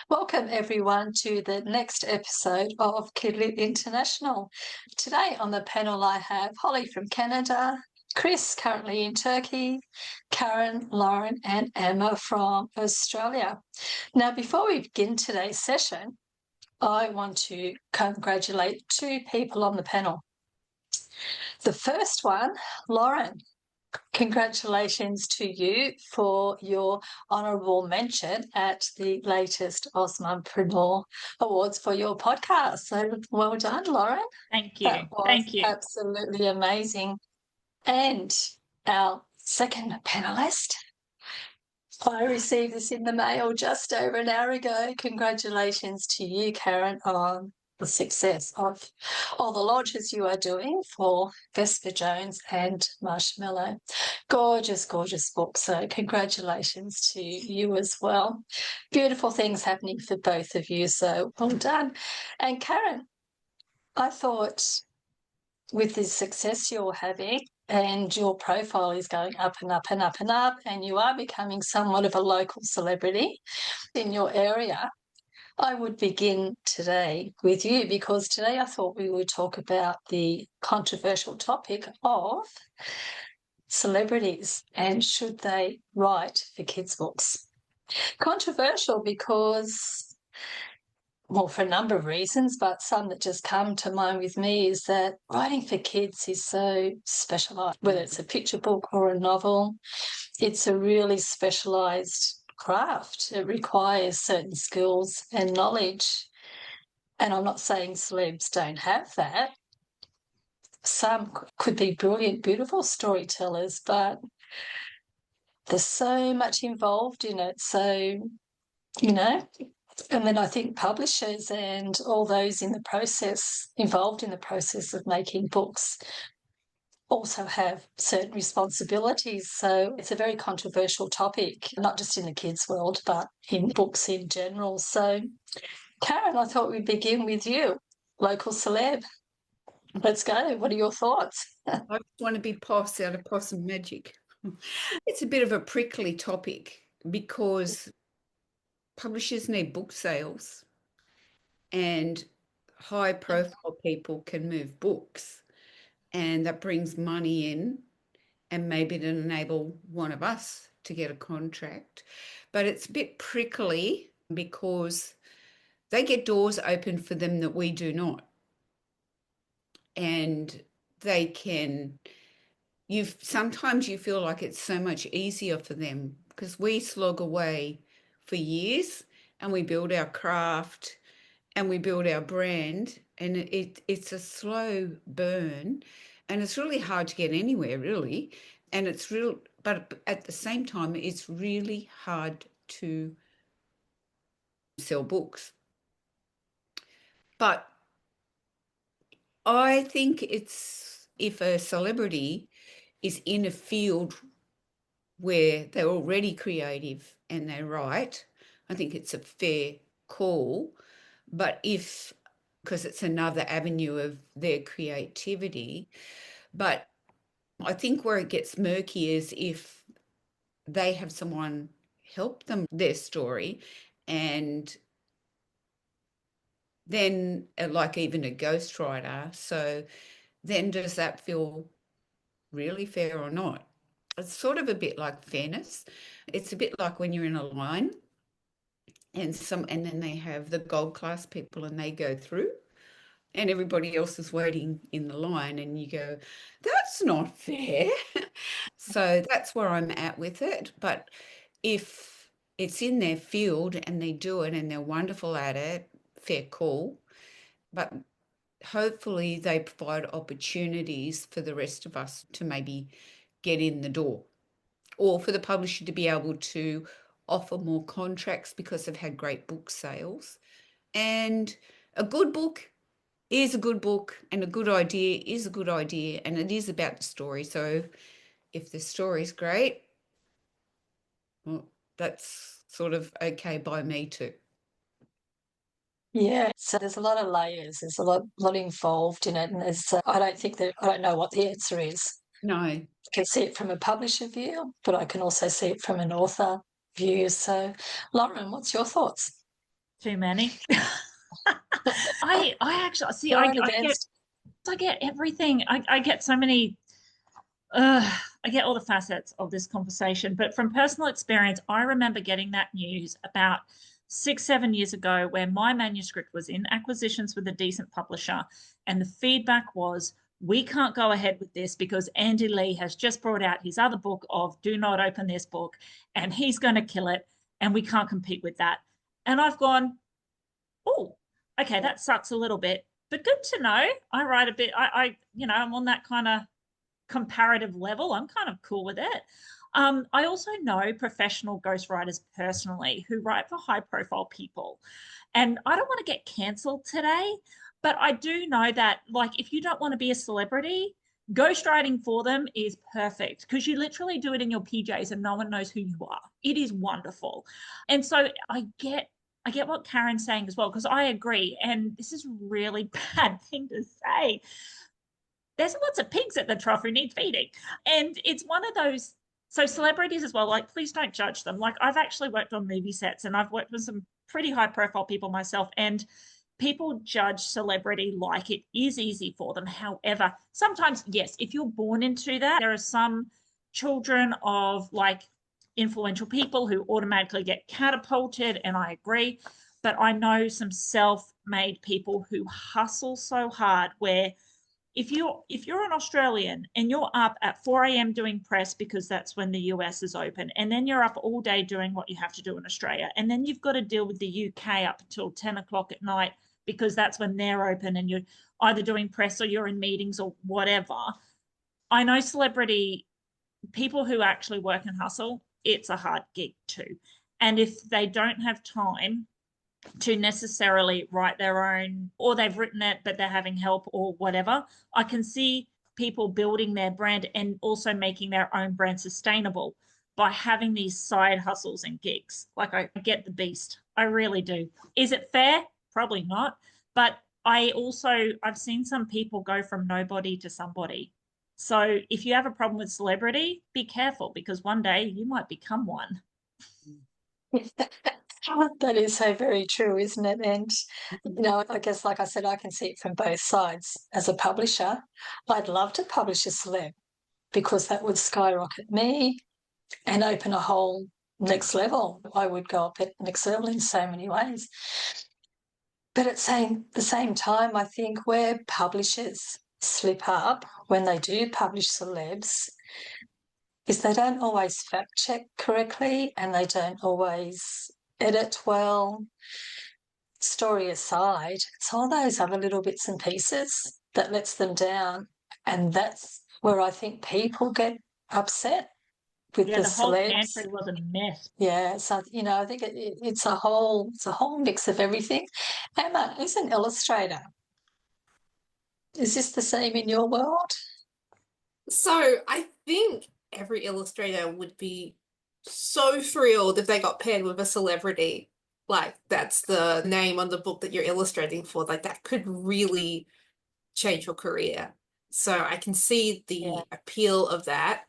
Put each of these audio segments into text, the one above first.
Welcome everyone to the next episode of Kidlit International. Today on the panel I have Holly from Canada, Chris currently in Turkey, Karen, Lauren and Emma from Australia. Now before we begin today's session, I want to congratulate two people on the panel. The first one, Lauren. Congratulations to you for your honourable mention at the latest Osmanpreneur Awards for your podcast. So well done, Lauren. Thank you. That was Thank you. absolutely amazing. And our second panellist, I received this in the mail just over an hour ago. Congratulations to you, Karen, on the success of all the launches you are doing for Vesper Jones and Marshmallow. Gorgeous, gorgeous book. So congratulations to you as well. Beautiful things happening for both of you. So well done. And Karen, I thought with the success you're having and your profile is going up and up and up and up, and you are becoming somewhat of a local celebrity in your area, I would begin today with you because today I thought we would talk about the controversial topic of celebrities and should they write for kids' books. Controversial because, well, for a number of reasons, but some that just come to mind with me is that writing for kids is so specialised, whether it's a picture book or a novel. It's a really specialised craft. It requires certain skills and knowledge. And I'm not saying celebs don't have that. Some could be brilliant, beautiful storytellers, but there's so much involved in it. So, you know, and then I think publishers and all those in the process, involved in the process of making books, also have certain responsibilities. So it's a very controversial topic, not just in the kids' world, but in books in general. So, Karen, I thought we'd begin with you, local celeb. Let's go. What are your thoughts? I just want to be Poss out of Possum Magic. It's a bit of a prickly topic because publishers need book sales and high profile people can move books, and that brings money in and maybe to enable one of us to get a contract. But it's a bit prickly because they get doors open for them that we do not. And they can, sometimes you feel like it's so much easier for them because we slog away for years and we build our craft and we build our brand, and it's a slow burn and it's really hard to get anywhere, really. And it's real, but at the same time, it's really hard to sell books. But I think it's, if a celebrity is in a field where they're already creative and they write, I think it's a fair call. But because it's another avenue of their creativity, but I think where it gets murky is if they have someone help them their story, and then like even a ghostwriter. So then does that feel really fair or not? It's sort of a bit like fairness. It's a bit like when you're in a line and then they have the gold class people and they go through and everybody else is waiting in the line and you go, that's not fair. So that's where I'm at with it. But if it's in their field and they do it and they're wonderful at it, fair call. But hopefully they provide opportunities for the rest of us to maybe get in the door, or for the publisher to be able to offer more contracts because they've had great book sales. And a good book is a good book, and a good idea is a good idea, and it is about the story. So if the story's great, well, that's sort of okay by me too. Yeah, so there's a lot of layers. There's a lot involved in it, and I don't know what the answer is. No. I can see it from a publisher view, but I can also see it from an author view. So, Lauren, what's your thoughts? Too many. I actually see. For and against. I get everything. I get so many. I get all the facets of this conversation, but from personal experience, I remember getting that news about 6, 7 years ago, where my manuscript was in acquisitions with a decent publisher, and the feedback was, we can't go ahead with this because Andy Lee has just brought out his other book of Do Not Open This Book, and he's going to kill it, and we can't compete with that. And I've gone, oh, okay, that sucks a little bit, but good to know. I write a bit, I'm on that kind of comparative level. I'm kind of cool with it. I also know professional ghostwriters personally who write for high profile people. And I don't want to get cancelled today, but I do know that, like, if you don't want to be a celebrity, ghostwriting for them is perfect because you literally do it in your PJs and no one knows who you are. It is wonderful. And so I get what Karen's saying as well, because I agree. And this is a really bad thing to say. There's lots of pigs at the trough who need feeding. And it's one of those, so celebrities as well, like, please don't judge them. Like, I've actually worked on movie sets and I've worked with some pretty high profile people myself, and people judge celebrity like it is easy for them. However, sometimes, yes, if you're born into that, there are some children of like influential people who automatically get catapulted, and I agree. But I know some self-made people who hustle so hard, where if you're an Australian and you're up at 4 a.m. doing press because that's when the US is open, and then you're up all day doing what you have to do in Australia, and then you've got to deal with the UK up until 10 o'clock at night because that's when they're open, and you're either doing press or you're in meetings or whatever. I know celebrity people who actually work and hustle, it's a hard gig too. And if they don't have time to necessarily write their own, or they've written it but they're having help or whatever, I can see people building their brand and also making their own brand sustainable by having these side hustles and gigs. Like, I get the beast. I really do. Is it fair? Probably not. But I've seen some people go from nobody to somebody. So if you have a problem with celebrity, be careful, because one day you might become one. That is so very true, isn't it? And, I guess, like I said, I can see it from both sides. As a publisher, I'd love to publish a celeb because that would skyrocket me and open a whole next level. I would go up at next level in so many ways. But at the same time, I think where publishers slip up when they do publish celebs is they don't always fact check correctly, and they don't always edit well. Story aside, it's all those other little bits and pieces that lets them down. And that's where I think people get upset with the whole celebs. pantry was a mess. Yeah, so I think it's a whole mix of everything. Emma is an illustrator. Is this the same in your world? So I think every illustrator would be so thrilled if they got paired with a celebrity. Like, that's the name on the book that you're illustrating for. Like, that could really change your career. So I can see the appeal of that.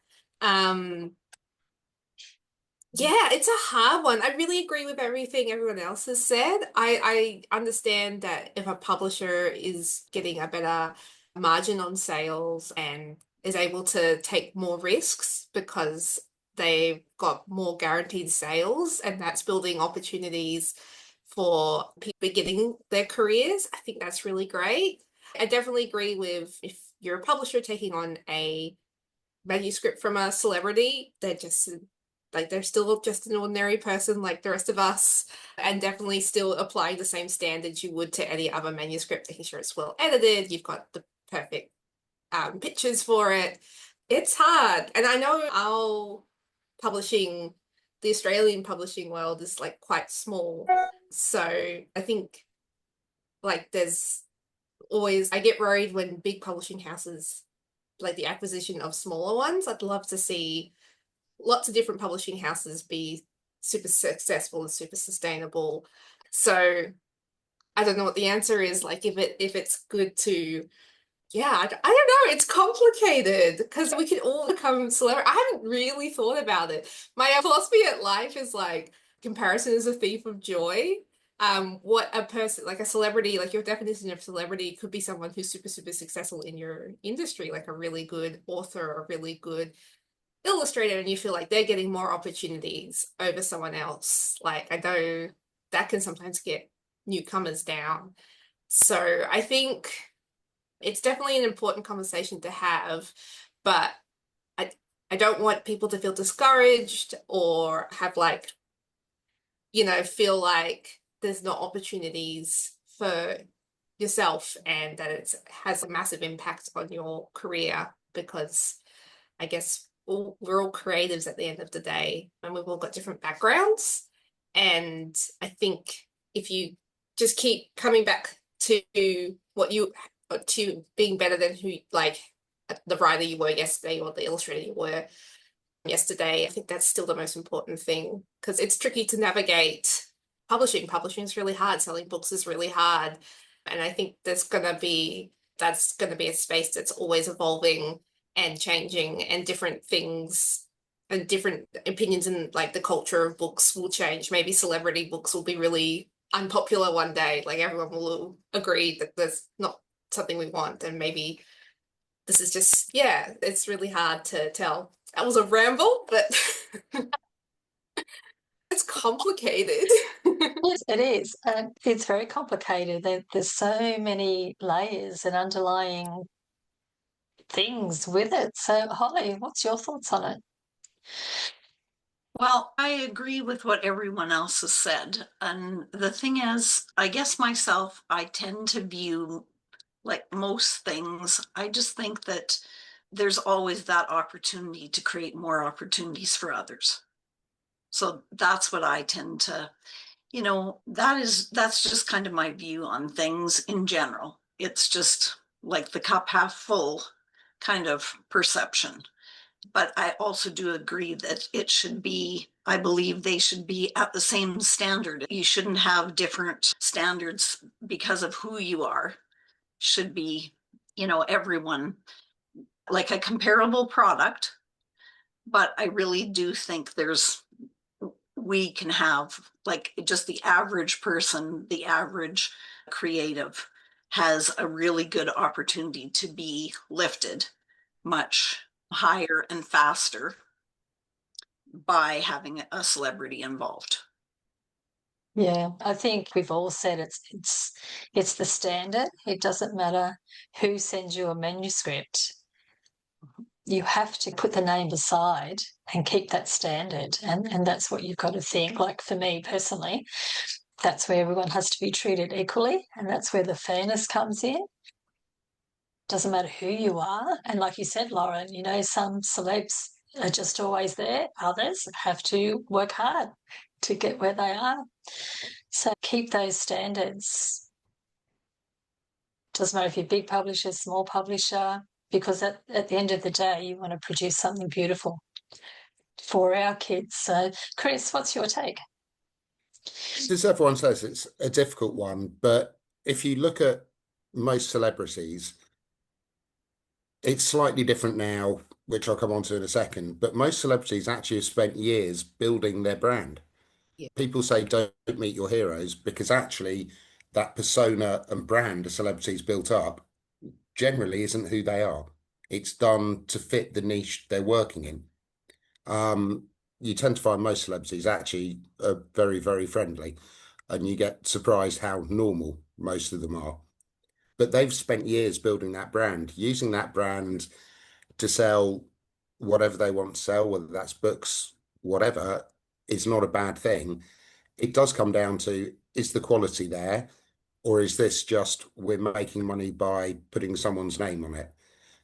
Yeah, it's a hard one. I really agree with everything everyone else has said. I understand that if a publisher is getting a better margin on sales and is able to take more risks because they've got more guaranteed sales, and that's building opportunities for people beginning their careers, I think that's really great. I definitely agree with, if you're a publisher taking on a manuscript from a celebrity, they're still just an ordinary person like the rest of us, and definitely still applying the same standards you would to any other manuscript, making sure it's well edited, you've got the perfect pictures for it. It's hard. And I know the Australian publishing world is like quite small. So I think like I get worried when big publishing houses, like the acquisition of smaller ones. I'd love to see lots of different publishing houses be super successful and super sustainable. So I don't know what the answer is. Like, if it's good to, I don't know. It's complicated because we could all become celebrity. I haven't really thought about it. My philosophy at life is like, comparison is a thief of joy. what a person, like a celebrity, like your definition of celebrity could be someone who's super, super successful in your industry, like a really good author, a really good illustrator, and you feel like they're getting more opportunities over someone else. Like I know that can sometimes get newcomers down. So I think it's definitely an important conversation to have, but I don't want people to feel discouraged or have like, feel like there's not opportunities for yourself and that it has a massive impact on your career, because I guess we're all creatives at the end of the day and we've all got different backgrounds. And I think if you just keep coming back to to being better than who, like the writer you were yesterday or the illustrator you were yesterday, I think that's still the most important thing, because it's tricky to navigate publishing. Publishing is really hard. Selling books is really hard. And I think that's going to be a space that's always evolving and changing, and different things and different opinions and like the culture of books will change. Maybe celebrity books will be really unpopular one day. Like everyone will agree that there's not something we want. And maybe this is just, yeah, it's really hard to tell. That was a ramble, but it's complicated. Yes, it is. It's very complicated. There's so many layers and underlying things with it. So, Holly, what's your thoughts on it? Well, I agree with what everyone else has said. And the thing is, I guess myself, I tend to view, like most things, I just think that there's always that opportunity to create more opportunities for others. So that's what I tend to, that's just kind of my view on things in general. It's just like the cup half full kind of perception. But I also do agree that I believe they should be at the same standard. You shouldn't have different standards because of who you are. Should be, everyone like a comparable product. But I really do think we can have like just the average person, the average creative has a really good opportunity to be lifted much higher and faster by having a celebrity involved. Yeah, I think we've all said it's the standard. It doesn't matter who sends you a manuscript. You have to put the name aside and keep that standard. And that's what you've got to think. Like for me personally, that's where everyone has to be treated equally. And that's where the fairness comes in. Doesn't matter who you are. And like you said, Lauren, some celebs are just always there. Others have to work hard to get where they are. So keep those standards. Doesn't matter if you're big publisher, small publisher, because at the end of the day, you want to produce something beautiful for our kids. So, Chris, what's your take? As everyone says, it's a difficult one, but if you look at most celebrities, it's slightly different now, which I'll come on to in a second, but most celebrities actually have spent years building their brand. Yeah. People say don't meet your heroes, because actually that persona and brand a celebrity's built up generally isn't who they are. It's done to fit the niche they're working in. You tend to find most celebrities actually are very, very friendly, and you get surprised how normal most of them are. But they've spent years building that brand, using that brand to sell whatever they want to sell, whether that's books, whatever, is not a bad thing. It does come down to, is the quality there, or is this just we're making money by putting someone's name on it?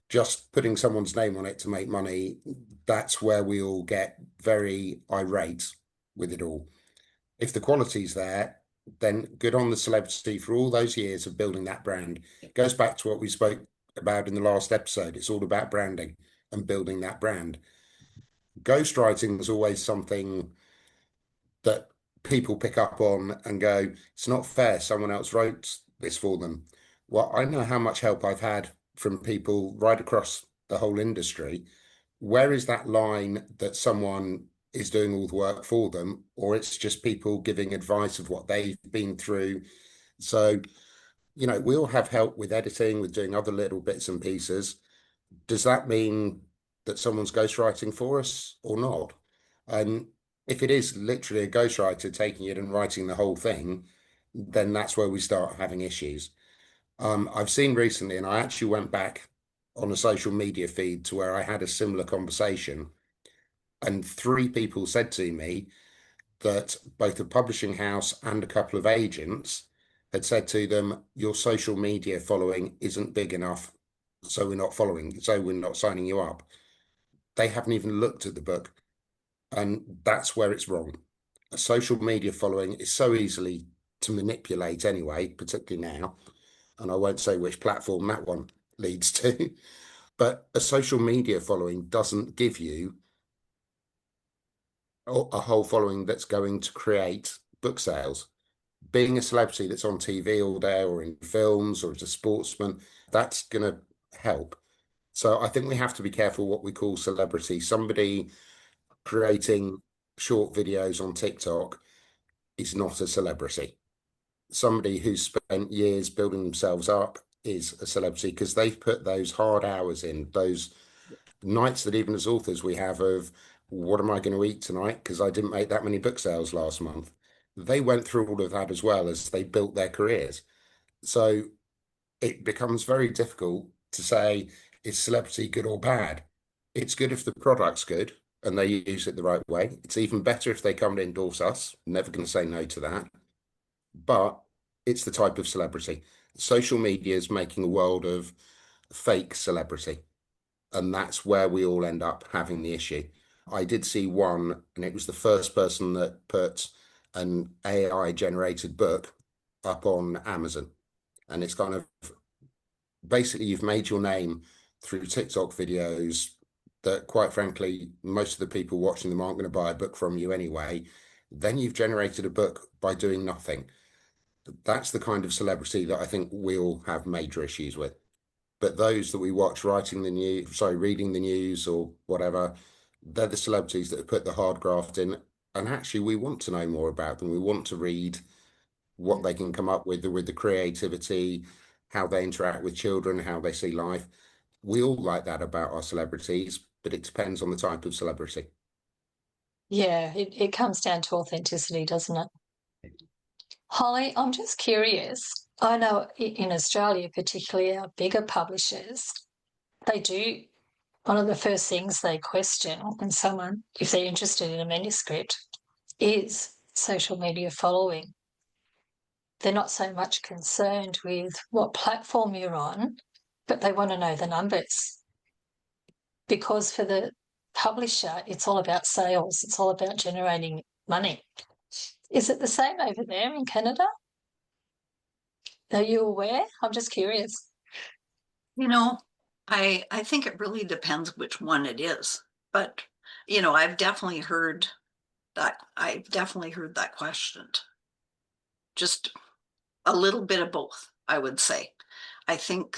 Just putting someone's name on it to make money, that's where we all get very irate with it all. If the quality's there, then good on the celebrity for all those years of building that brand. It goes back to what we spoke about in the last episode. It's all about branding and building that brand. Ghostwriting is always something that people pick up on and go, it's not fair, someone else wrote this for them. Well, I know how much help I've had from people right across the whole industry. Where is that line that someone is doing all the work for them, or it's just people giving advice of what they've been through. So, you know, we all have help with editing, with doing other little bits and pieces. Does that mean that someone's ghostwriting for us or not? And if it is literally a ghostwriter taking it and writing the whole thing, then that's where we start having issues. I've seen recently, and I actually went back on a social media feed to where I had a similar conversation, and three people said to me that both a publishing house and a couple of agents had said to them, your social media following isn't big enough, so we're not signing you up. They haven't even looked at the book, and that's where it's wrong. A social media following is so easily to manipulate anyway, particularly now, and I won't say which platform that one leads to, but a social media following doesn't give you a whole following that's going to create book sales. Being a celebrity that's on TV all day or in films or as a sportsman, that's going to help. So I think we have to be careful what we call celebrity. Somebody creating short videos on TikTok is not a celebrity. Somebody who's spent years building themselves up is a celebrity because they've put those hard hours in, those nights that even as authors we have of what am I going to eat tonight because I didn't make that many book sales last month. They went through all of that as well as they built their careers. So it becomes very difficult to say, is celebrity good or bad? It's good if the product's good and they use it the right way. It's even better if they come and endorse us. Never going to say no to that. But it's the type of celebrity. Social media is making a world of fake celebrity. And that's where we all end up having the issue. I did see one, and it was the first person that put an AI generated book up on Amazon. And it's kind of basically you've made your name through TikTok videos that, quite frankly, most of the people watching them aren't going to buy a book from you anyway. Then you've generated a book by doing nothing. That's the kind of celebrity that I think we all have major issues with. But those that we watch reading the news or whatever, they're the celebrities that have put the hard graft in. And actually, we want to know more about them. We want to read what they can come up with the creativity, how they interact with children, how they see life. We all like that about our celebrities, but it depends on the type of celebrity. Yeah, it comes down to authenticity, doesn't it? Holly, I'm just curious. I know in Australia, particularly our bigger publishers, they do, one of the first things they question when someone, if they're interested in a manuscript, is social media following. They're not so much concerned with what platform you're on, but they want to know the numbers. Because for the publisher, it's all about sales, it's all about generating money. Is it the same over there in Canada? Are you aware? I'm just curious. You know, I think it really depends which one it is. But, you know, I've definitely heard that questioned. Just a little bit of both, I would say. I think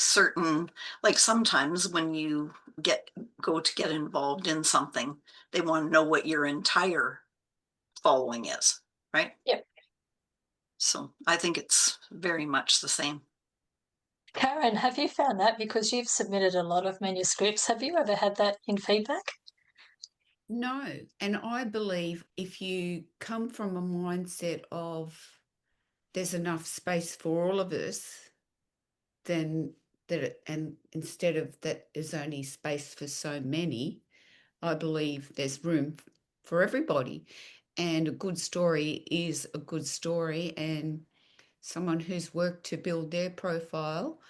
like sometimes when you go to get involved in something, they want to know what your entire following is, right? Yep. So I think it's very much the same. Karen, have you found that? Because you've submitted a lot of manuscripts. Have you ever had that in feedback? No. And I believe if you come from a mindset of there's enough space for all of us, then and instead of that there's only space for so many, I believe there's room for everybody. And a good story is a good story. And someone who's worked to build their profile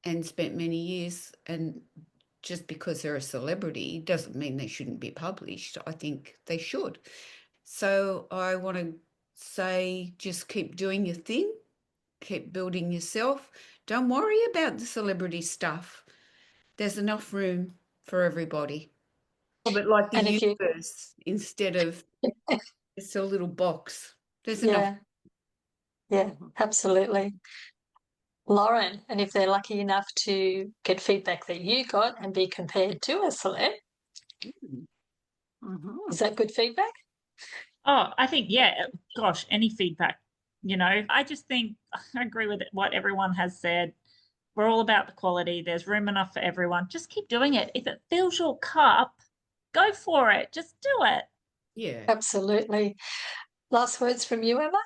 and spent many years, and just because they're a celebrity doesn't mean they shouldn't be published. I think they should. So I want to say just keep doing your thing, keep building yourself. Don't worry about the celebrity stuff. There's enough room for everybody. A bit like the universe instead of it's a little box. There's enough. Yeah, absolutely. Lauren, and if they're lucky enough to get feedback that you got and be compared to a celeb, Is that good feedback? Oh, I think, yeah, gosh, any feedback, I just think I agree with what everyone has said. We're all about the quality. There's room enough for everyone. Just keep doing it. If it fills your cup, go for it. Just do it. Yeah. Absolutely. Last words from you, Emma?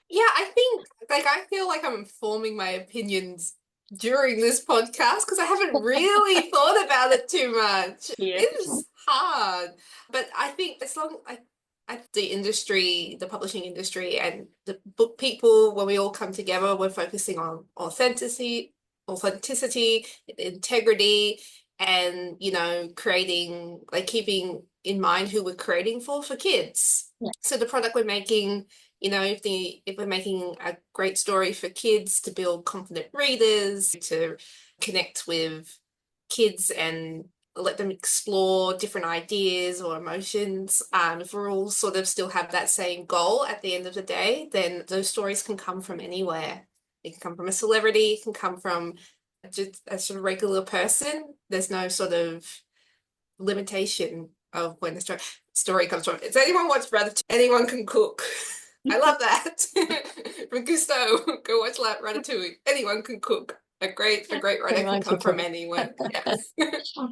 Yeah, I think I feel like I'm forming my opinions during this podcast because I haven't really thought about it too much. Yeah. It is hard. But I think as long the industry, the publishing industry and the book people, when we all come together, we're focusing on authenticity, integrity, and creating, keeping in mind who we're creating for kids. Yeah. So the product we're making, if we're making a great story for kids to build confident readers, to connect with kids and let them explore different ideas or emotions, if we're all sort of still have that same goal at the end of the day, then those stories can come from anywhere. It can come from a celebrity, it can come from just a sort of regular person. There's no sort of limitation of when the story comes from. Does anyone watch Ratatouille? Anyone can cook. I love that. From Gusteau, go watch Ratatouille. Anyone can cook. A great writer can come from anywhere. Yes.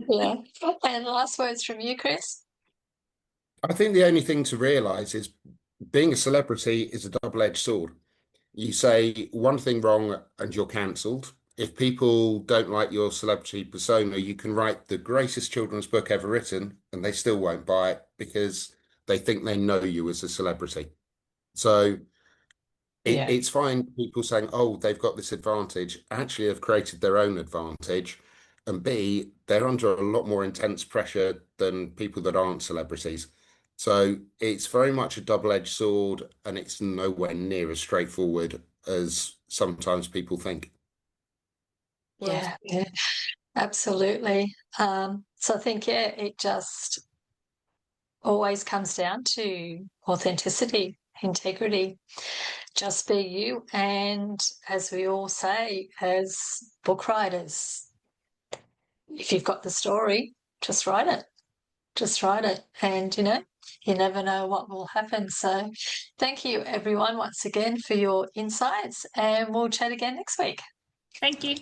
Yeah. And last words from you, Chris? I think the only thing to realise is being a celebrity is a double-edged sword. You say one thing wrong and you're cancelled. If people don't like your celebrity persona, you can write the greatest children's book ever written and they still won't buy it because they think they know you as a celebrity. So it's fine people saying, oh, they've got this advantage, actually have created their own advantage. And B, they're under a lot more intense pressure than people that aren't celebrities. So it's very much a double-edged sword and it's nowhere near as straightforward as sometimes people think. Yeah, absolutely. So I think, it just always comes down to authenticity, integrity. Just be you. And as we all say, as book writers, if you've got the story, just write it. Just write it. And, you never know what will happen. So thank you, everyone, once again for your insights. And we'll chat again next week. Thank you.